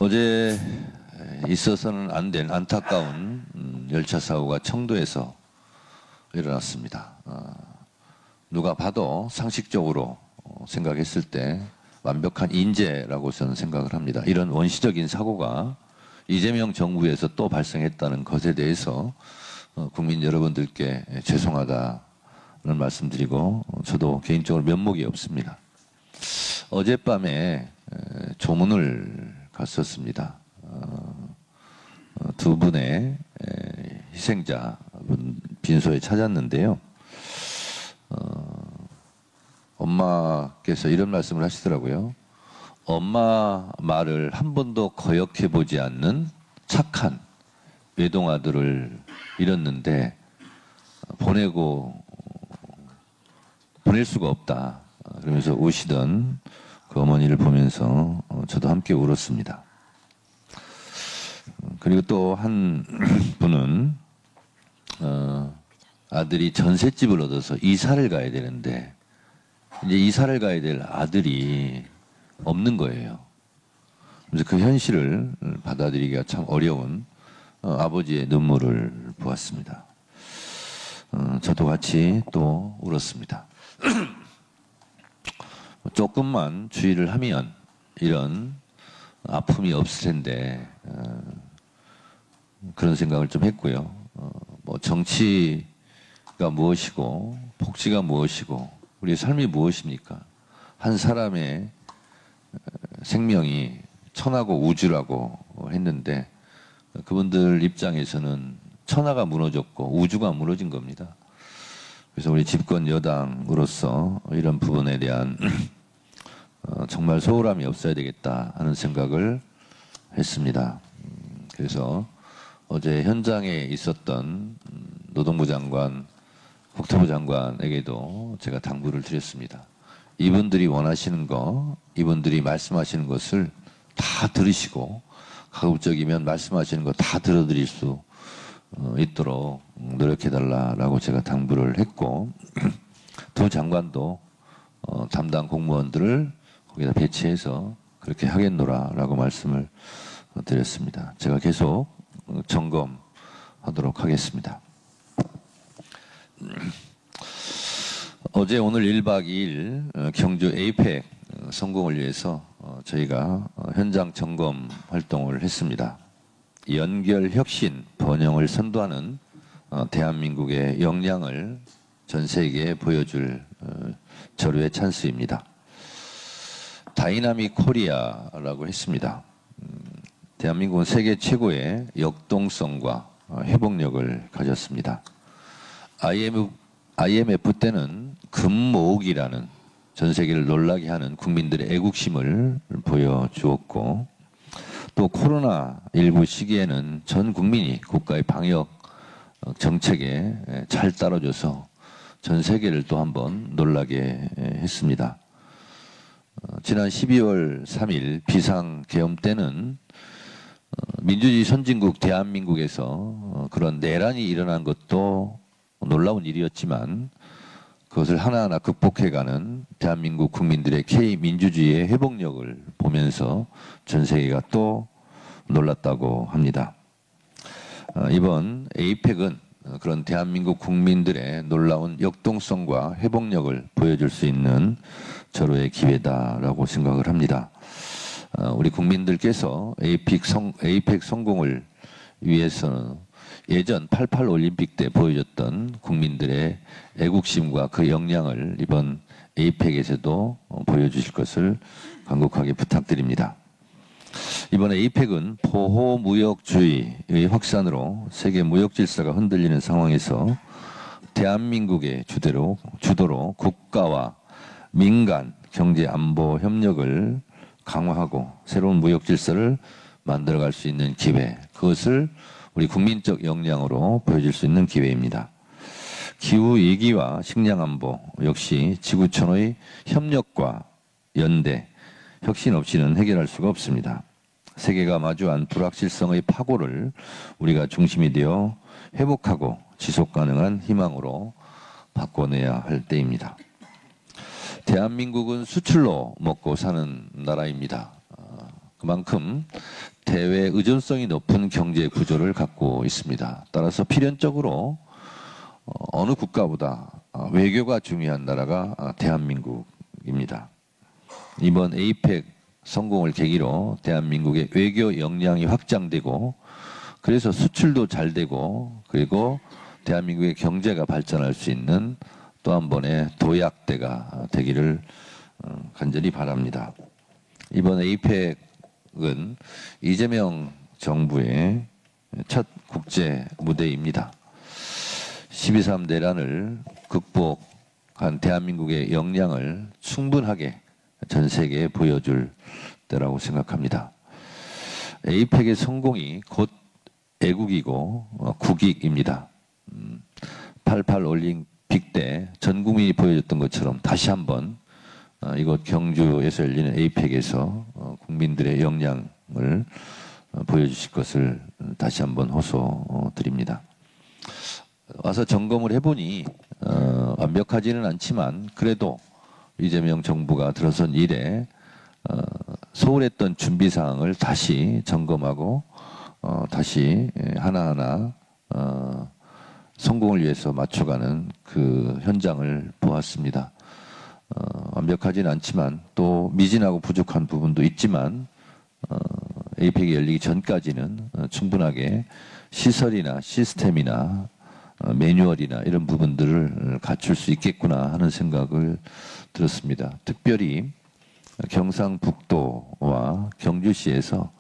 어제 있어서는 안 된 안타까운 열차 사고가 청도에서 일어났습니다. 누가 봐도 상식적으로 생각했을 때 완벽한 인재라고 저는 생각을 합니다. 이런 원시적인 사고가 이재명 정부에서 또 발생했다는 것에 대해서 국민 여러분들께 죄송하다는 말씀드리고 저도 개인적으로 면목이 없습니다. 어젯밤에 조문을 갔었습니다. 두 분의 희생자 빈소에 찾았는데요. 엄마께서 이런 말씀을 하시더라고요. 엄마 말을 한 번도 거역해보지 않는 착한 외동아들을 잃었는데 보낼 수가 없다. 그러면서 우시던 그 어머니를 보면서 저도 함께 울었습니다. 그리고 또 한 분은 아들이 전셋집을 얻어서 이사를 가야 되는데 이제 이사를 가야 될 아들이 없는 거예요. 그래서 그 현실을 받아들이기가 참 어려운 아버지의 눈물을 보았습니다. 저도 같이 또 울었습니다. 조금만 주의를 하면 이런 아픔이 없을 텐데 그런 생각을 좀 했고요. 뭐 정치가 무엇이고 복지가 무엇이고 우리의 삶이 무엇입니까? 한 사람의 생명이 천하고 우주라고 했는데 그분들 입장에서는 천하가 무너졌고 우주가 무너진 겁니다. 그래서 우리 집권 여당으로서 이런 부분에 대한 정말 소홀함이 없어야 되겠다 하는 생각을 했습니다. 그래서 어제 현장에 있었던 노동부 장관, 국토부 장관에게도 제가 당부를 드렸습니다. 이분들이 원하시는 거, 이분들이 말씀하시는 것을 다 들으시고 가급적이면 말씀하시는 거 다 들어드릴 수 있도록 노력해달라고 제가 당부를 했고 두 장관도 담당 공무원들을 거기다 배치해서 그렇게 하겠노라라고 말씀을 드렸습니다. 제가 계속 점검하도록 하겠습니다. 어제 오늘 1박 2일 경주 에이펙 성공을 위해서 저희가 현장 점검 활동을 했습니다. 연결, 혁신, 번영을 선도하는 대한민국의 역량을 전 세계에 보여줄 절호의 찬스입니다. 다이나믹 코리아라고 했습니다. 대한민국은 세계 최고의 역동성과 회복력을 가졌습니다. IMF 때는 금모으기라는 전 세계를 놀라게 하는 국민들의 애국심을 보여주었고 또 코로나19 시기에는 전 국민이 국가의 방역 정책에 잘 따라줘서 전 세계를 또 한번 놀라게 했습니다. 지난 12월 3일 비상계엄 때는 민주주의 선진국 대한민국에서 그런 내란이 일어난 것도 놀라운 일이었지만 그것을 하나하나 극복해가는 대한민국 국민들의 K민주주의의 회복력을 보면서 전 세계가 또 놀랐다고 합니다. 이번 에이펙은 그런 대한민국 국민들의 놀라운 역동성과 회복력을 보여줄 수 있는 절호의 기회다라고 생각을 합니다. 우리 국민들께서 에이펙 성공을 위해서는 예전 88 올림픽 때 보여줬던 국민들의 애국심과 그 역량을 이번 에이펙에서도 보여주실 것을 간곡하게 부탁드립니다. 이번 에이펙은 보호무역주의의 확산으로 세계 무역 질서가 흔들리는 상황에서 대한민국의 주도로 국가와 민간 경제 안보 협력을 강화하고 새로운 무역 질서를 만들어갈 수 있는 기회, 그것을 우리 국민적 역량으로 보여줄 수 있는 기회입니다. 기후위기와 식량안보 역시 지구촌의 협력과 연대, 혁신 없이는 해결할 수가 없습니다. 세계가 마주한 불확실성의 파고를 우리가 중심이 되어 회복하고 지속가능한 희망으로 바꿔내야 할 때입니다. 대한민국은 수출로 먹고 사는 나라입니다. 그만큼 대외 의존성이 높은 경제 구조를 갖고 있습니다. 따라서 필연적으로 어느 국가보다 외교가 중요한 나라가 대한민국입니다. 이번 에이펙 성공을 계기로 대한민국의 외교 역량이 확장되고 그래서 수출도 잘 되고 그리고 대한민국의 경제가 발전할 수 있는 또 한 번의 도약대가 되기를 간절히 바랍니다. 이번 에이펙은 이재명 정부의 첫 국제 무대입니다. 12.3 내란을 극복한 대한민국의 역량을 충분하게 전 세계에 보여줄 때라고 생각합니다. 에이펙의 성공이 곧 애국이고 국익입니다. 88 올림픽 때 전 국민이 보여줬던 것처럼 다시 한번 이곳 경주에서 열리는 에이펙에서 국민들의 역량을 보여주실 것을 다시 한번 호소드립니다. 와서 점검을 해보니 완벽하지는 않지만 그래도 이재명 정부가 들어선 이래 소홀했던 준비 사항을 다시 점검하고 다시 하나하나 성공을 위해서 맞춰가는 그 현장을 보았습니다. 완벽하지는 않지만 또 미진하고 부족한 부분도 있지만 에이펙이 열리기 전까지는 충분하게 시설이나 시스템이나 매뉴얼이나 이런 부분들을 갖출 수 있겠구나 하는 생각을 들었습니다. 특별히 경상북도와 경주시에서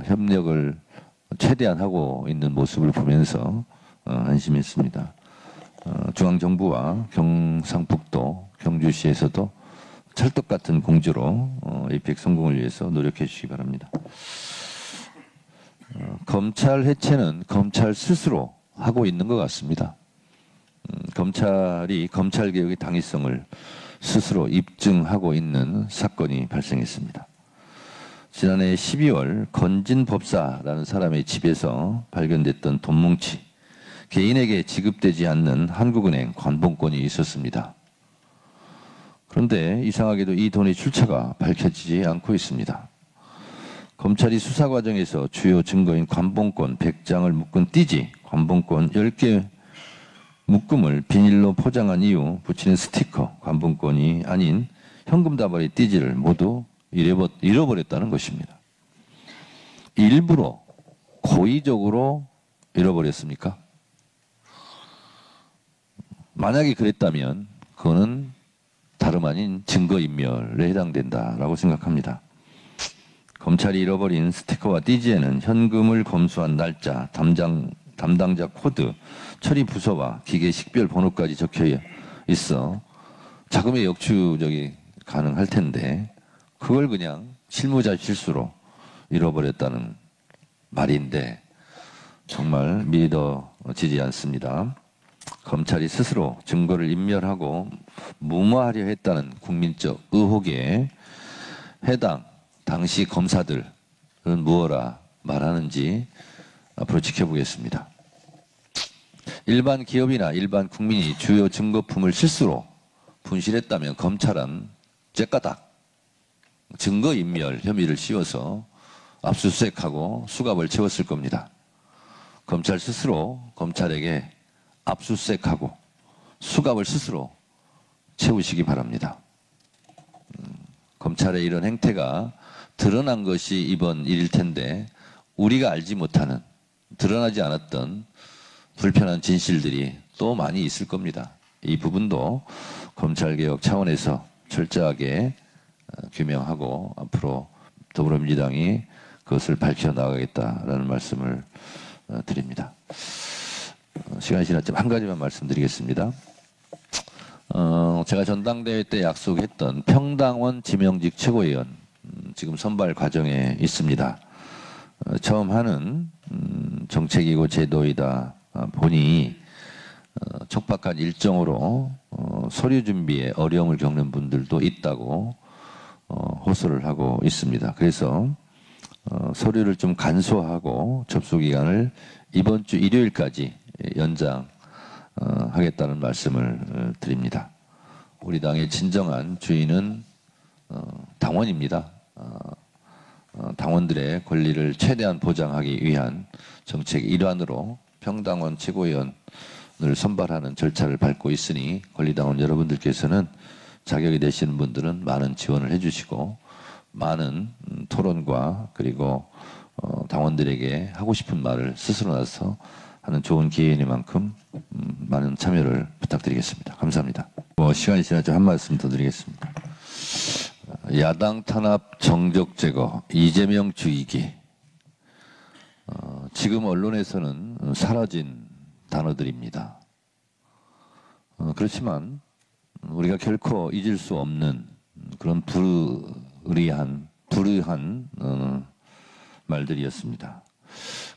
협력을 최대한 하고 있는 모습을 보면서 안심했습니다. 중앙정부와 경상북도, 경주시에서도 찰떡 같은 공조로 에이펙 성공을 위해서 노력해 주시기 바랍니다. 검찰 해체는 검찰 스스로 하고 있는 것 같습니다. 검찰이 검찰개혁의 당위성을 스스로 입증하고 있는 사건이 발생했습니다. 지난해 12월 건진법사라는 사람의 집에서 발견됐던 돈뭉치, 개인에게 지급되지 않는 한국은행 관봉권이 있었습니다. 그런데 이상하게도 이 돈의 출처가 밝혀지지 않고 있습니다. 검찰이 수사 과정에서 주요 증거인 관봉권 100장을 묶은 띠지, 관봉권 10개 묶음을 비닐로 포장한 이후 붙이는 스티커, 관봉권이 아닌 현금 다발의 띠지를 모두 잃어버렸다는 것입니다. 일부러 고의적으로 잃어버렸습니까? 만약에 그랬다면 그거는 다름 아닌 증거인멸에 해당된다라고 생각합니다. 검찰이 잃어버린 스티커와 띠지에는 현금을 검수한 날짜, 담당자 코드, 처리 부서와 기계 식별 번호까지 적혀 있어 자금의 역추적이 가능할 텐데 그걸 그냥 실무자 실수로 잃어버렸다는 말인데 정말 믿어지지 않습니다. 검찰이 스스로 증거를 인멸하고 무마하려 했다는 국민적 의혹에 해당 당시 검사들은 무엇라 말하는지 앞으로 지켜보겠습니다. 일반 기업이나 일반 국민이 주요 증거품을 실수로 분실했다면 검찰은 째까닥 증거인멸 혐의를 씌워서 압수수색하고 수갑을 채웠을 겁니다. 검찰 스스로 검찰에게 압수수색하고 수갑을 스스로 채우시기 바랍니다. 검찰의 이런 행태가 드러난 것이 이번 일일 텐데 우리가 알지 못하는 드러나지 않았던 불편한 진실들이 또 많이 있을 겁니다. 이 부분도 검찰개혁 차원에서 철저하게 규명하고 앞으로 더불어민주당이 그것을 밝혀나가겠다라는 말씀을 드립니다. 시간이 지났지만 한 가지만 말씀드리겠습니다. 제가 전당대회 때 약속했던 평당원 지명직 최고위원 지금 선발 과정에 있습니다. 처음 하는 정책이고 제도이다 보니 촉박한 일정으로 서류 준비에 어려움을 겪는 분들도 있다고 호소를 하고 있습니다. 그래서 서류를 좀 간소화하고 접수 기간을 이번 주 일요일까지 연장하겠다는 말씀을 드립니다. 우리 당의 진정한 주인은 당원입니다. 당원들의 권리를 최대한 보장하기 위한 정책의 일환으로 평당원 최고위원을 선발하는 절차를 밟고 있으니 권리당원 여러분들께서는 자격이 되시는 분들은 많은 지원을 해주시고 많은 토론과 그리고 당원들에게 하고 싶은 말을 스스로 나서 하는 좋은 기회이니만큼 많은 참여를 부탁드리겠습니다. 감사합니다. 시간이 지나서 한 말씀 더 드리겠습니다. 야당 탄압 정적 제거, 이재명 죽이기. 지금 언론에서는 사라진 단어들입니다. 그렇지만 우리가 결코 잊을 수 없는 그런 불의한 말들이었습니다.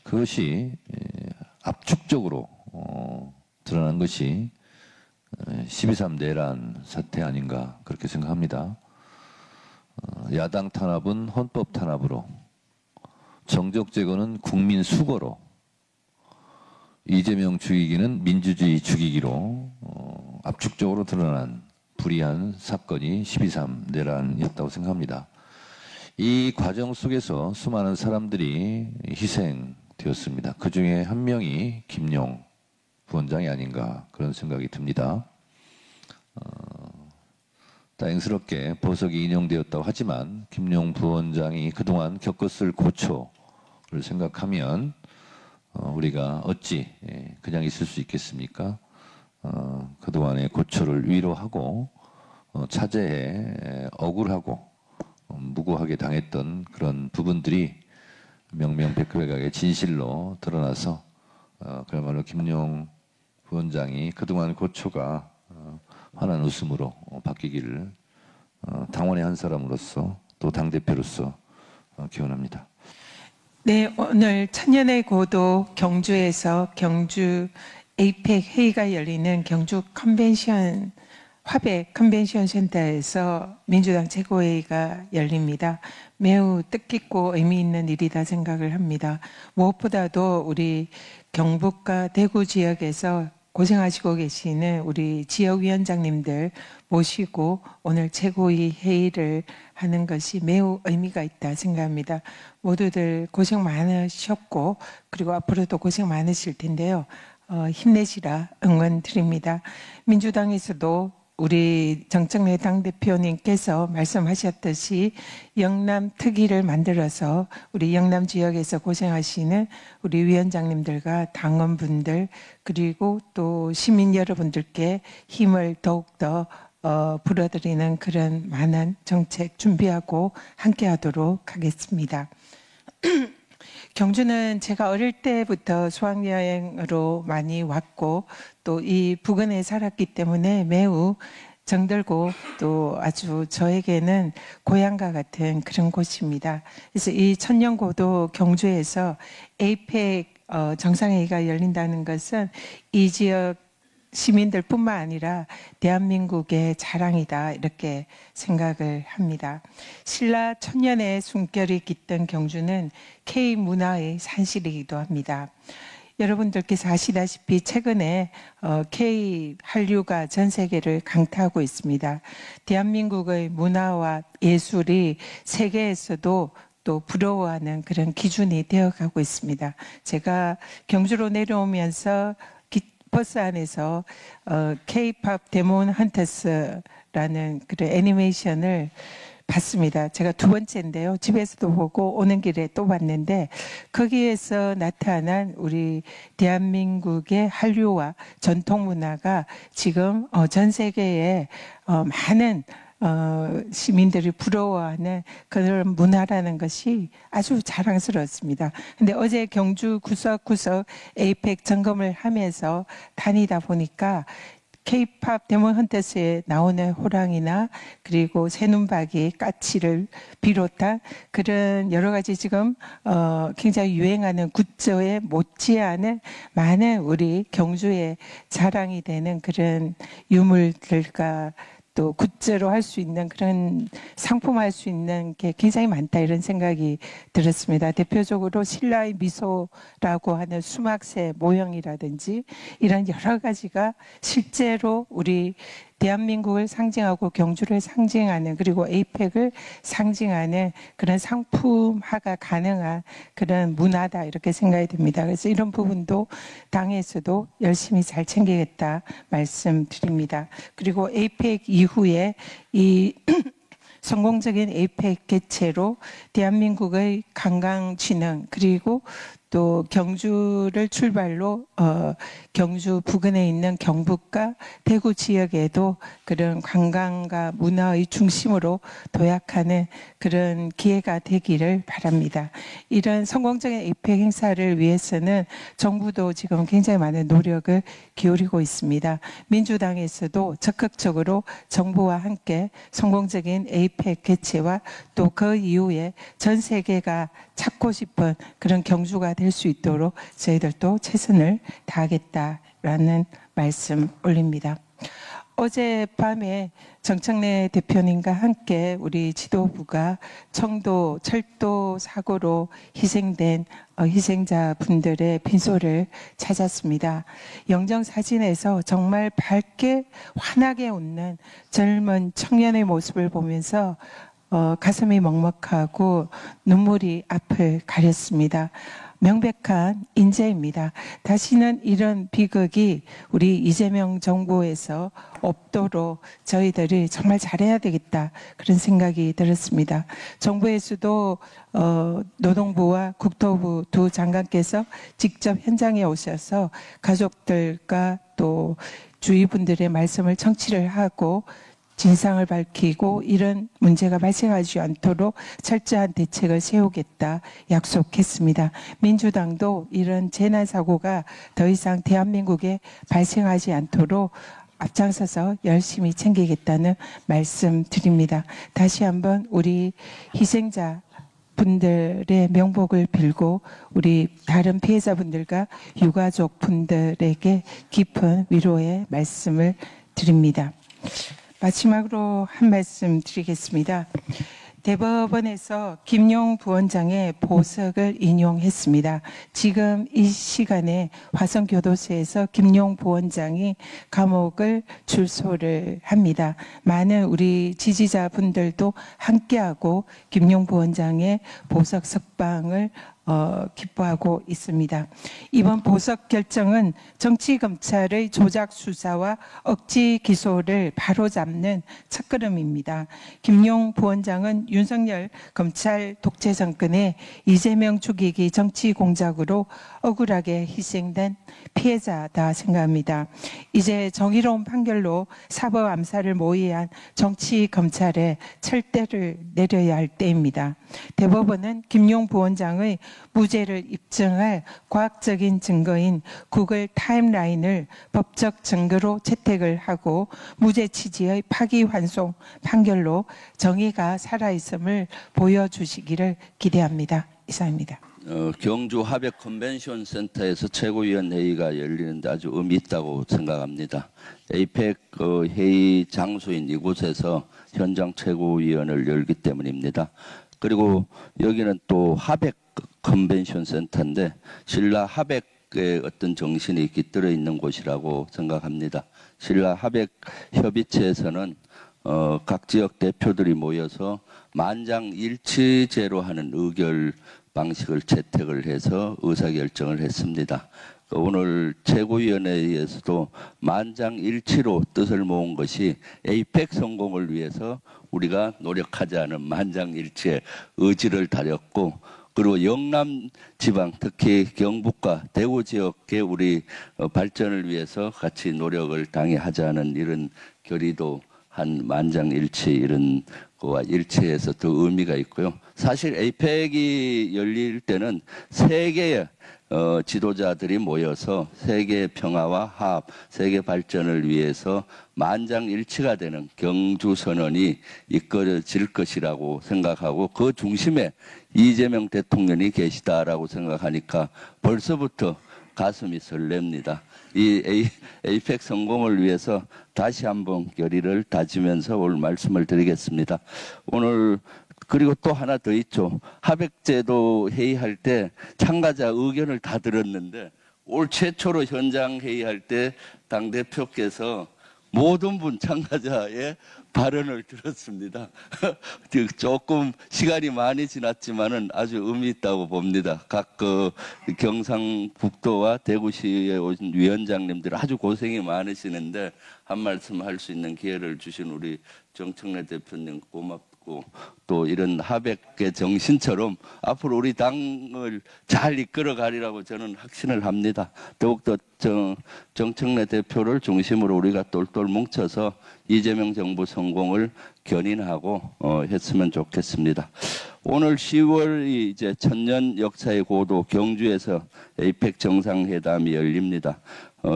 그것이 압축적으로 드러난 것이 12.3 내란 사태 아닌가 그렇게 생각합니다. 야당 탄압은 헌법 탄압으로, 정적 제거는 국민 수거로, 이재명 죽이기는 민주주의 죽이기로 압축적으로 드러난 불의한 사건이 12.3 내란이었다고 생각합니다. 이 과정 속에서 수많은 사람들이 희생되었습니다. 그 중에 한 명이 김용 부원장이 아닌가 그런 생각이 듭니다. 다행스럽게 보석이 인용되었다고 하지만 김용 부원장이 그동안 겪었을 고초를 생각하면 우리가 어찌 그냥 있을 수 있겠습니까? 그동안의 고초를 위로하고 차제에 억울하고 무고하게 당했던 그런 부분들이 명명백백하게 진실로 드러나서 그야말로 김용 부원장이 그동안 고초가 환한 웃음으로 바뀌기를 당원의 한 사람으로서 또 당대표로서 기원합니다. 네, 오늘 천년의 고도 경주에서 경주 에이펙 회의가 열리는 경주 컨벤션 화백 컨벤션 센터에서 민주당 최고회의가 열립니다. 매우 뜻깊고 의미 있는 일이다 생각을 합니다. 무엇보다도 우리 경북과 대구 지역에서 고생하시고 계시는 우리 지역위원장님들 모시고 오늘 최고위 회의를 하는 것이 매우 의미가 있다 생각합니다. 모두들 고생 많으셨고 그리고 앞으로도 고생 많으실 텐데요. 힘내시라 응원 드립니다. 민주당에서도 우리 정청래 당대표님께서 말씀하셨듯이 영남 특위를 만들어서 우리 영남 지역에서 고생하시는 우리 위원장님들과 당원분들 그리고 또 시민 여러분들께 힘을 더욱더 불어드리는 그런 많은 정책 준비하고 함께하도록 하겠습니다. 경주는 제가 어릴 때부터 수학여행으로 많이 왔고 또 이 부근에 살았기 때문에 매우 정들고 또 아주 저에게는 고향과 같은 그런 곳입니다. 그래서 이 천년고도 경주에서 에이펙 정상회의가 열린다는 것은 이 지역 시민들뿐만 아니라 대한민국의 자랑이다 이렇게 생각을 합니다. 신라 천년의 숨결이 깃든 경주는 K문화의 산실이기도 합니다. 여러분들께서 아시다시피 최근에 K 한류가 전 세계를 강타하고 있습니다. 대한민국의 문화와 예술이 세계에서도 또 부러워하는 그런 기준이 되어가고 있습니다. 제가 경주로 내려오면서 버스 안에서 K-팝 데몬 헌터스라는 그런 애니메이션을 봤습니다. 제가 두 번째인데요. 집에서도 보고 오는 길에 또 봤는데 거기에서 나타난 우리 대한민국의 한류와 전통 문화가 지금 전 세계에 많은 시민들이 부러워하는 그런 문화라는 것이 아주 자랑스럽습니다. 근데 어제 경주 구석구석 에이펙 점검을 하면서 다니다 보니까 K-팝 데몬 헌터스에 나오는 호랑이나 그리고 새눈박이, 까치를 비롯한 그런 여러 가지 지금 굉장히 유행하는 굿즈에 못지않은 많은 우리 경주의 자랑이 되는 그런 유물들과 또 굿즈로 할 수 있는 그런 상품할 수 있는 게 굉장히 많다 이런 생각이 들었습니다. 대표적으로 신라의 미소라고 하는 수막새 모형이라든지 이런 여러 가지가 실제로 우리 대한민국을 상징하고 경주를 상징하는 그리고 에이펙을 상징하는 그런 상품화가 가능한 그런 문화다 이렇게 생각이 듭니다. 그래서 이런 부분도 당에서도 열심히 잘 챙기겠다 말씀드립니다. 그리고 에이펙 이후에 이 성공적인 에이펙 개최로 대한민국의 관광진흥 그리고 또 경주를 출발로 경주 부근에 있는 경북과 대구 지역에도 그런 관광과 문화의 중심으로 도약하는 그런 기회가 되기를 바랍니다. 이런 성공적인 에이펙 행사를 위해서는 정부도 지금 굉장히 많은 노력을 기울이고 있습니다. 민주당에서도 적극적으로 정부와 함께 성공적인 에이펙 개최와 또 그 이후에 전 세계가 찾고 싶은 그런 경주가 될 수 있도록 저희들도 최선을 다하겠다라는 말씀 올립니다. 어젯밤에 정청래 대표님과 함께 우리 지도부가 청도 철도 사고로 희생된 희생자분들의 빈소를 찾았습니다. 영정사진에서 정말 밝게 환하게 웃는 젊은 청년의 모습을 보면서 가슴이 먹먹하고 눈물이 앞을 가렸습니다. 명백한 인재입니다. 다시는 이런 비극이 우리 이재명 정부에서 없도록 저희들이 정말 잘해야 되겠다 그런 생각이 들었습니다. 정부에서도 노동부와 국토부 두 장관께서 직접 현장에 오셔서 가족들과 또 주위 분들의 말씀을 청취를 하고 진상을 밝히고 이런 문제가 발생하지 않도록 철저한 대책을 세우겠다 약속했습니다. 민주당도 이런 재난사고가 더 이상 대한민국에 발생하지 않도록 앞장서서 열심히 챙기겠다는 말씀 드립니다. 다시 한번 우리 희생자 분들의 명복을 빌고 우리 다른 피해자분들과 유가족 분들에게 깊은 위로의 말씀을 드립니다. 마지막으로 한 말씀 드리겠습니다. 대법원에서 김용 부원장의 보석을 인용했습니다. 지금 이 시간에 화성교도소에서 김용 부원장이 감옥을 출소를 합니다. 많은 우리 지지자분들도 함께하고 김용 부원장의 보석 석방을 기뻐하고 있습니다. 이번 보석 결정은 정치검찰의 조작 수사와 억지 기소를 바로잡는 첫걸음입니다. 김용 부원장은 윤석열 검찰 독재 정권의 이재명 죽이기 정치 공작으로 억울하게 희생된 피해자다 생각합니다. 이제 정의로운 판결로 사법 암살을 모의한 정치 검찰에 철대를 내려야 할 때입니다. 대법원은 김용 부원장의 무죄를 입증할 과학적인 증거인 구글 타임라인을 법적 증거로 채택을 하고 무죄 취지의 파기환송 판결로 정의가 살아있음을 보여주시기를 기대합니다. 이상입니다. 경주 하백 컨벤션 센터에서 최고위원 회의가 열리는데 아주 의미 있다고 생각합니다. 에이펙 회의 장소인 이곳에서 현장 최고위원을 열기 때문입니다. 그리고 여기는 또 하백 컨벤션 센터인데 신라 하백의 어떤 정신이 깃들어 있는 곳이라고 생각합니다. 신라 하백 협의체에서는 각 지역 대표들이 모여서 만장일치제로 하는 의결 방식을 채택을 해서 의사결정을 했습니다. 오늘 최고위원회에서도 만장일치로 뜻을 모은 것이 에이펙 성공을 위해서 우리가 노력하자는 만장일치의 의지를 다렸고, 그리고 영남 지방 특히 경북과 대구 지역의 우리 발전을 위해서 같이 노력을 당해하자는 이런 결의도 한 만장일치 이런 거와 일치해서 더 의미가 있고요. 사실 에이펙이 열릴 때는 세계의 지도자들이 모여서 세계 평화와 화합, 세계 발전을 위해서 만장일치가 되는 경주선언이 이끌어질 것이라고 생각하고 그 중심에 이재명 대통령이 계시다라고 생각하니까 벌써부터 가슴이 설렙니다. 이 에이펙 성공을 위해서 다시 한번 결의를 다지면서 오늘 말씀을 드리겠습니다. 오늘 그리고 또 하나 더 있죠. 하백제도 회의할 때 참가자 의견을 다 들었는데 올 최초로 현장 회의할 때 당대표께서 모든 분 참가자의 발언을 들었습니다. 조금 시간이 많이 지났지만은 아주 의미 있다고 봅니다. 각 경상북도와 대구시에 오신 위원장님들 아주 고생이 많으시는데 한 말씀 할 수 있는 기회를 주신 우리 정청래 대표님 고맙고, 또 이런 하백의 정신처럼 앞으로 우리 당을 잘 이끌어 가리라고 저는 확신을 합니다. 더욱더 정청래 대표를 중심으로 우리가 똘똘 뭉쳐서 이재명 정부 성공을 견인하고 했으면 좋겠습니다. 오늘 10월이 이제 천년 역사의 고도 경주에서 에이펙 정상회담이 열립니다.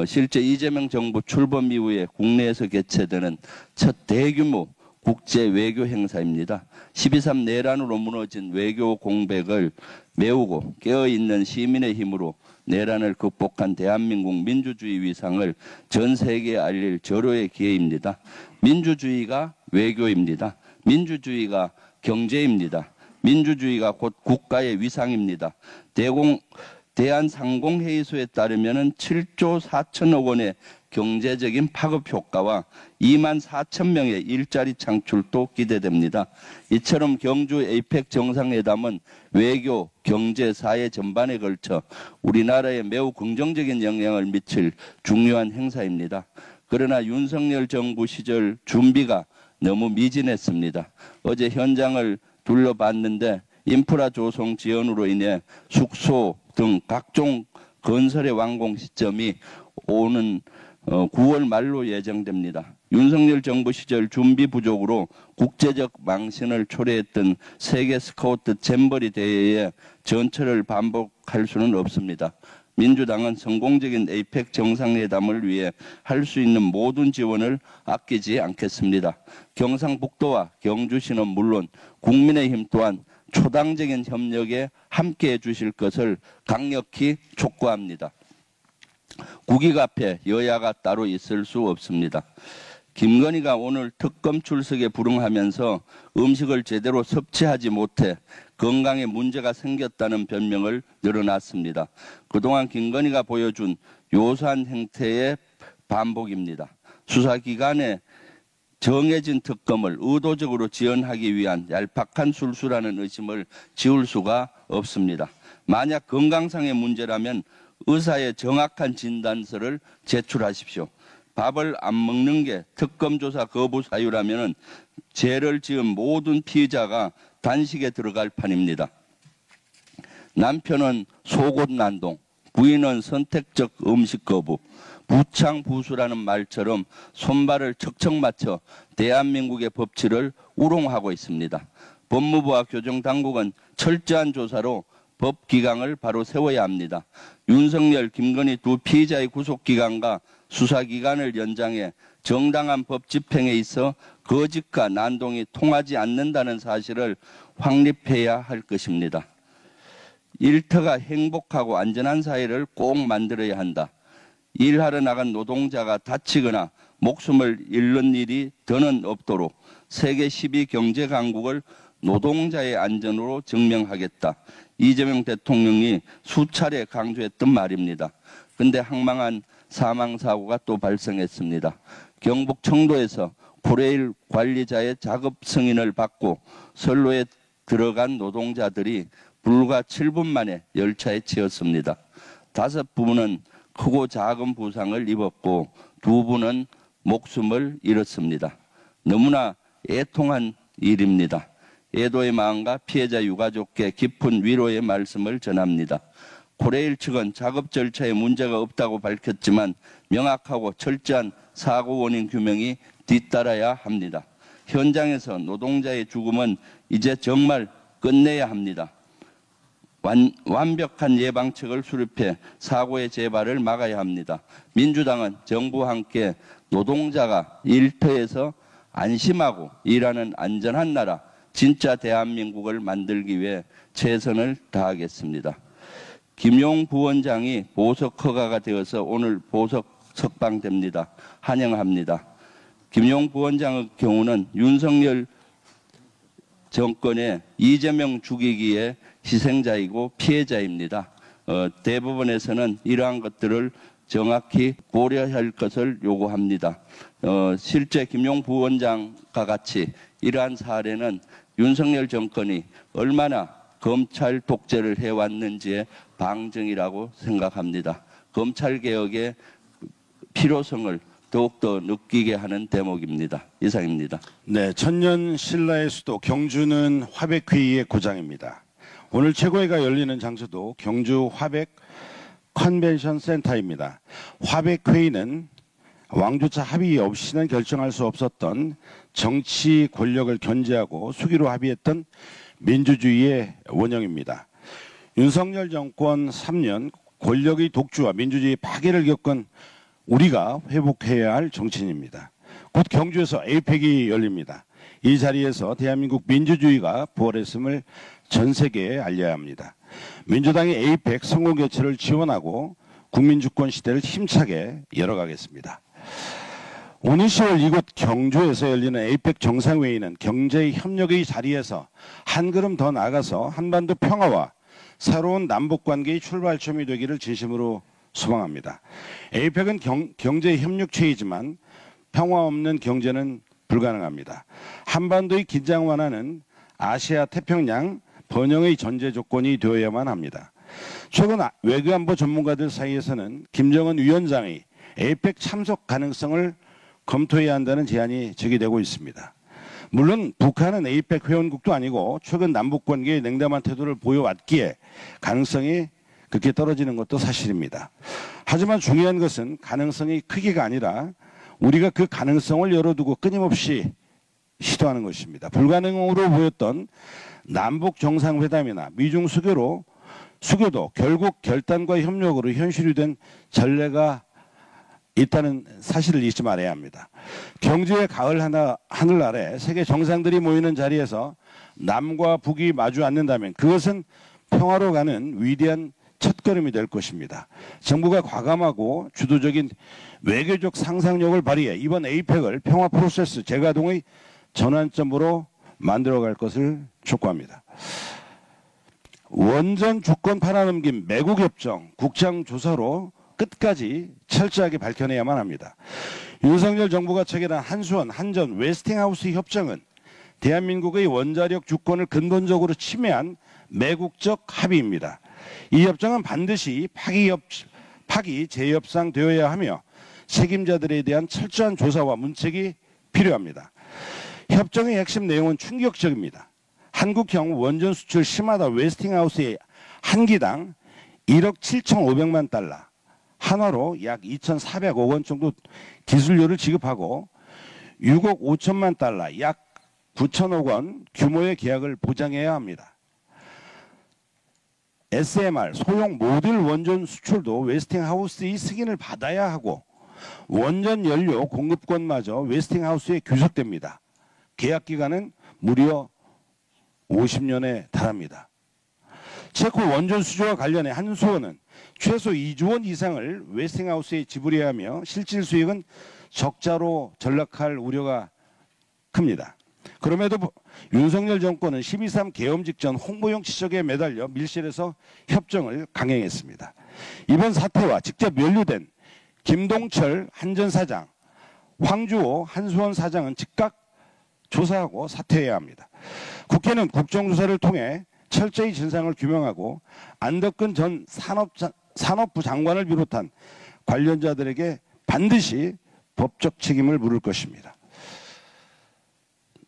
실제 이재명 정부 출범 이후에 국내에서 개최되는 첫 대규모 국제 외교 행사입니다. 12.3 내란으로 무너진 외교 공백을 메우고 깨어있는 시민의 힘으로 내란을 극복한 대한민국 민주주의 위상을 전 세계에 알릴 절호의 기회입니다. 민주주의가 외교입니다. 민주주의가 경제입니다. 민주주의가 곧 국가의 위상입니다. 대한상공회의소에 따르면 7조 4천억 원의 경제적인 파급 효과와 2만 4천 명의 일자리 창출도 기대됩니다. 이처럼 경주 에이펙 정상회담은 외교, 경제, 사회 전반에 걸쳐 우리나라에 매우 긍정적인 영향을 미칠 중요한 행사입니다. 그러나 윤석열 정부 시절 준비가 너무 미진했습니다. 어제 현장을 둘러봤는데 인프라 조성 지연으로 인해 숙소 등 각종 건설의 완공 시점이 오는 9월 말로 예정됩니다. 윤석열 정부 시절 준비 부족으로 국제적 망신을 초래했던 세계 스카우트 잼버리 대회에 전철을 반복할 수는 없습니다. 민주당은 성공적인 에이펙 정상회담을 위해 할 수 있는 모든 지원을 아끼지 않겠습니다. 경상북도와 경주시는 물론 국민의힘 또한 초당적인 협력에 함께해 주실 것을 강력히 촉구합니다. 국익 앞에 여야가 따로 있을 수 없습니다. 김건희가 오늘 특검 출석에 불응하면서 음식을 제대로 섭취하지 못해 건강에 문제가 생겼다는 변명을 늘어놨습니다. 그동안 김건희가 보여준 요소한 행태의 반복입니다. 수사기관에 정해진 특검을 의도적으로 지연하기 위한 얄팍한 술수라는 의심을 지울 수가 없습니다. 만약 건강상의 문제라면 의사의 정확한 진단서를 제출하십시오. 밥을 안 먹는 게 특검 조사 거부 사유라면 죄를 지은 모든 피의자가 단식에 들어갈 판입니다. 남편은 속옷 난동, 부인은 선택적 음식 거부, 부창부수라는 말처럼 손발을 척척 맞춰 대한민국의 법치를 우롱하고 있습니다. 법무부와 교정당국은 철저한 조사로 법 기강을 바로 세워야 합니다. 윤석열, 김건희 두 피의자의 구속기간과 수사기간을 연장해 정당한 법 집행에 있어 거짓과 난동이 통하지 않는다는 사실을 확립해야 할 것입니다. 일터가 행복하고 안전한 사회를 꼭 만들어야 한다. 일하러 나간 노동자가 다치거나 목숨을 잃는 일이 더는 없도록 세계 10위 경제 강국을 노동자의 안전으로 증명하겠다. 이재명 대통령이 수차례 강조했던 말입니다. 그런데 황망한 사망사고가 또 발생했습니다. 경북 청도에서 코레일 관리자의 작업 승인을 받고 선로에 들어간 노동자들이 불과 7분 만에 열차에 치였습니다. 5분은 크고 작은 부상을 입었고 2분은 목숨을 잃었습니다. 너무나 애통한 일입니다. 애도의 마음과 피해자 유가족께 깊은 위로의 말씀을 전합니다. 코레일 측은 작업 절차에 문제가 없다고 밝혔지만 명확하고 철저한 사고 원인 규명이 뒤따라야 합니다. 현장에서 노동자의 죽음은 이제 정말 끝내야 합니다. 완벽한 예방책을 수립해 사고의 재발을 막아야 합니다. 민주당은 정부와 함께 노동자가 일터에서 안심하고 일하는 안전한 나라, 진짜 대한민국을 만들기 위해 최선을 다하겠습니다. 김용 부원장이 보석 허가가 되어서 오늘 보석 석방됩니다. 환영합니다. 김용 부원장의 경우는 윤석열 정권의 이재명 죽이기에 희생자이고 피해자입니다. 대법원에서는 이러한 것들을 정확히 고려할 것을 요구합니다. 실제 김용 부원장과 같이 이러한 사례는 윤석열 정권이 얼마나 검찰 독재를 해왔는지의 방증이라고 생각합니다. 검찰개혁의 필요성을 더욱더 느끼게 하는 대목입니다. 이상입니다. 네, 천년 신라의 수도 경주는 화백회의의 고장입니다. 오늘 최고회가 열리는 장소도 경주 화백 컨벤션 센터입니다. 화백회의는 왕조차 합의 없이는 결정할 수 없었던 정치 권력을 견제하고 수기로 합의했던 민주주의의 원형입니다. 윤석열 정권 3년 권력의 독주와 민주주의 파괴를 겪은 우리가 회복해야 할 정치인입니다. 곧 경주에서 에이펙이 열립니다. 이 자리에서 대한민국 민주주의가 부활했음을 전 세계에 알려야 합니다. 민주당이 에이펙 성공 개최를 지원하고 국민주권 시대를 힘차게 열어가겠습니다. 오는 10월 이곳 경주에서 열리는 에이펙 정상회의는 경제 협력의 자리에서 한 걸음 더 나아가서 한반도 평화와 새로운 남북관계의 출발점이 되기를 진심으로 소망합니다. 에이펙은 경제 협력체이지만 평화 없는 경제는 불가능합니다. 한반도의 긴장 완화는 아시아 태평양 번영의 전제 조건이 되어야만 합니다. 최근 외교안보 전문가들 사이에서는 김정은 위원장의 에이펙 참석 가능성을 검토해야 한다는 제안이 제기되고 있습니다. 물론 북한은 에이펙 회원국도 아니고 최근 남북관계에 냉담한 태도를 보여왔기에 가능성이 그렇게 떨어지는 것도 사실입니다. 하지만 중요한 것은 가능성의 크기가 아니라 우리가 그 가능성을 열어두고 끊임없이 시도하는 것입니다. 불가능으로 보였던 남북 정상회담이나 미중 수교도 결국 결단과 협력으로 현실이 된 전례가 있다는 사실을 잊지 말아야 합니다. 경제의 가을 하늘 아래 세계 정상들이 모이는 자리에서 남과 북이 마주 앉는다면 그것은 평화로 가는 위대한 첫걸음이 될 것입니다. 정부가 과감하고 주도적인 외교적 상상력을 발휘해 이번 에이펙을 평화 프로세스 재가동의 전환점으로 만들어갈 것을 촉구합니다. 원전 주권 팔아넘긴 매국협정 국장조사로 끝까지 철저하게 밝혀내야만 합니다. 윤석열 정부가 체결한 한수원, 한전, 웨스팅하우스 협정은 대한민국의 원자력 주권을 근본적으로 침해한 매국적 합의입니다. 이 협정은 반드시 파기 재협상 되어야 하며 책임자들에 대한 철저한 조사와 문책이 필요합니다. 협정의 핵심 내용은 충격적입니다. 한국형 원전 수출 심하다 웨스팅하우스의 한 기당 1억 7,500만 달러, 한화로 약 2,400억 원 정도 기술료를 지급하고 6억 5천만 달러, 약 9천억 원 규모의 계약을 보장해야 합니다. SMR, 소형 모듈 원전 수출도 웨스팅하우스의 승인을 받아야 하고 원전 연료 공급권마저 웨스팅하우스에 귀속됩니다. 계약 기간은 무려 50년에 달합니다. 체코 원전 수주와 관련해 한수원은 최소 2조 원 이상을 웨스팅하우스에 지불해야 하며 실질 수익은 적자로 전락할 우려가 큽니다. 그럼에도 윤석열 정권은 12.3 계엄 직전 홍보용 지적에 매달려 밀실에서 협정을 강행했습니다. 이번 사태와 직접 연루된 김동철 한전 사장, 황주호 한수원 사장은 즉각 조사하고 사퇴해야 합니다. 국회는 국정조사를 통해 철저히 진상을 규명하고 안덕근 전 산업부 장관을 비롯한 관련자들에게 반드시 법적 책임을 물을 것입니다.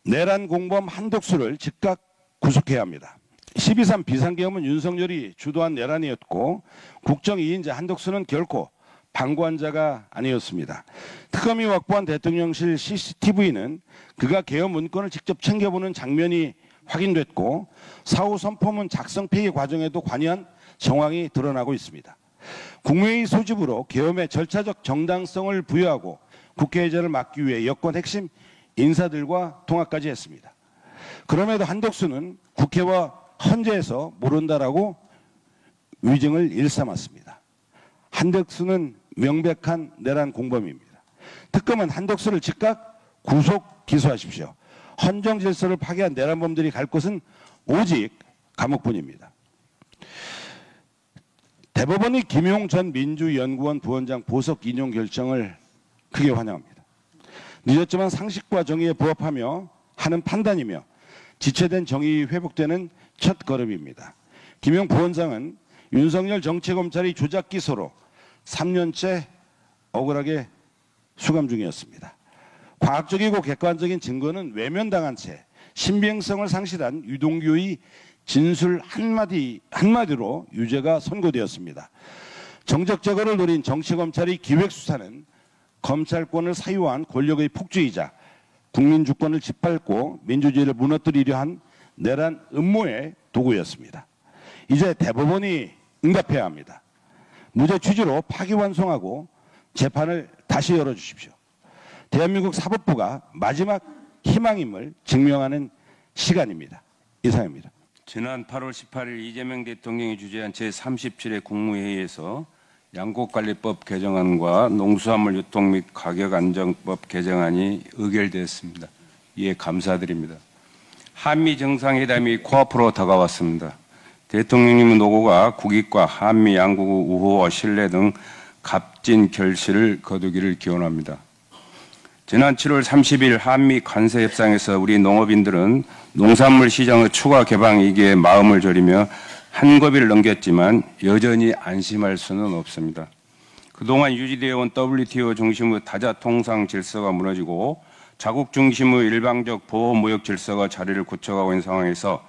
내란 공범 한덕수를 즉각 구속해야 합니다. 12.3 비상계엄은 윤석열이 주도한 내란이었고 국정 2인자 한덕수는 결코 방관한 자가 아니었습니다. 특검이 확보한 대통령실 CCTV는 그가 계엄 문건을 직접 챙겨보는 장면이 확인됐고 사후 선포문 작성 폐기 과정에도 관여한 정황이 드러나고 있습니다. 국무회의 소집으로 계엄의 절차적 정당성을 부여하고 국회의장을 막기 위해 여권 핵심 인사들과 통화까지 했습니다. 그럼에도 한덕수는 국회와 헌재에서 모른다라고 위증을 일삼았습니다. 한덕수는 명백한 내란 공범입니다. 특검은 한덕수를 즉각 구속 기소하십시오. 헌정 질서를 파괴한 내란범들이 갈 곳은 오직 감옥뿐입니다. 대법원이 김용 전 민주연구원 부원장 보석 인용 결정을 크게 환영합니다. 늦었지만 상식과 정의에 부합하며 하는 판단이며 지체된 정의 회복되는 첫 걸음입니다. 김용 부원장은 윤석열 정치검찰이 조작 기소로 3년째 억울하게 수감 중이었습니다. 과학적이고 객관적인 증거는 외면당한 채 신빙성을 상실한 유동규의 진술 한마디로 유죄가 선고되었습니다. 정적 제거를 노린 정치검찰의 기획수사는 검찰권을 사유한 권력의 폭주이자 국민 주권을 짓밟고 민주주의를 무너뜨리려 한 내란 음모의 도구였습니다. 이제 대법원이 응답해야 합니다. 무죄 취지로 파기환송하고 재판을 다시 열어주십시오. 대한민국 사법부가 마지막 희망임을 증명하는 시간입니다. 이상입니다. 지난 8월 18일 이재명 대통령이 주재한 제37회 국무회의에서 양곡관리법 개정안과 농수산물 유통 및 가격안정법 개정안이 의결되었습니다. 이에 감사드립니다. 한미 정상회담이 코앞으로 다가왔습니다. 대통령님의 노고가 국익과 한미 양국의 우호와 신뢰 등 값진 결실을 거두기를 기원합니다. 지난 7월 30일 한미 관세 협상에서 우리 농업인들은 농산물 시장의 추가 개방 이기에 마음을 졸이며 한고비를 넘겼지만 여전히 안심할 수는 없습니다. 그동안 유지되어 온 WTO 중심의 다자 통상 질서가 무너지고 자국 중심의 일방적 보호 무역 질서가 자리를 굳혀가고 있는 상황에서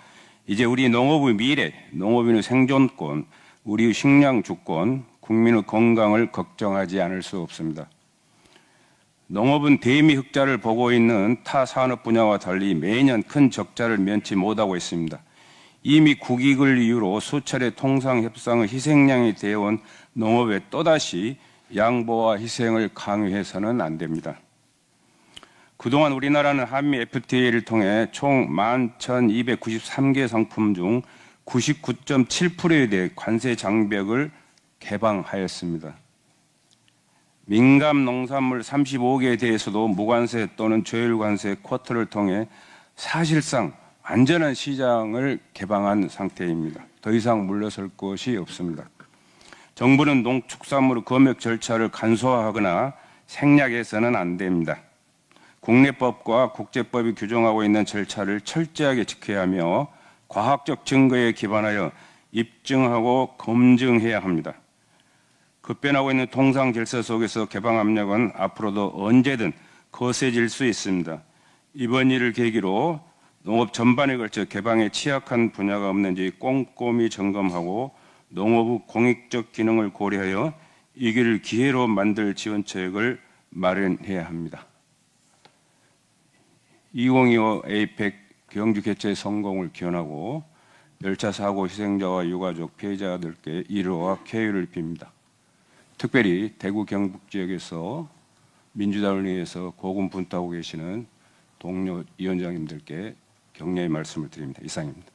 이제 우리 농업의 미래, 농업인의 생존권, 우리의 식량 주권, 국민의 건강을 걱정하지 않을 수 없습니다. 농업은 대미 흑자를 보고 있는 타 산업 분야와 달리 매년 큰 적자를 면치 못하고 있습니다. 이미 국익을 이유로 수차례 통상협상의 희생양이 되어온 농업에 또다시 양보와 희생을 강요해서는 안 됩니다. 그동안 우리나라는 한미 FTA를 통해 총 11,293개 상품 중 99.7%에 대해 관세 장벽을 개방하였습니다. 민감 농산물 35개에 대해서도 무관세 또는 조율관세 쿼터를 통해 사실상 안전한 시장을 개방한 상태입니다. 더 이상 물러설 것이 없습니다. 정부는 농축산물 검역 절차를 간소화하거나 생략해서는 안 됩니다. 국내법과 국제법이 규정하고 있는 절차를 철저하게 지켜야 하며 과학적 증거에 기반하여 입증하고 검증해야 합니다. 급변하고 있는 통상 질서 속에서 개방 압력은 앞으로도 언제든 거세질 수 있습니다. 이번 일을 계기로 농업 전반에 걸쳐 개방에 취약한 분야가 없는지 꼼꼼히 점검하고 농업의 공익적 기능을 고려하여 이 길을 기회로 만들 지원책을 마련해야 합니다. 2025 에이펙 경주 개최 성공을 기원하고 열차 사고 희생자와 유가족 피해자들께 위로와 쾌유를 빕니다. 특별히 대구 경북 지역에서 민주당을 위해서 고군분투하고 계시는 동료 위원장님들께 격려의 말씀을 드립니다. 이상입니다.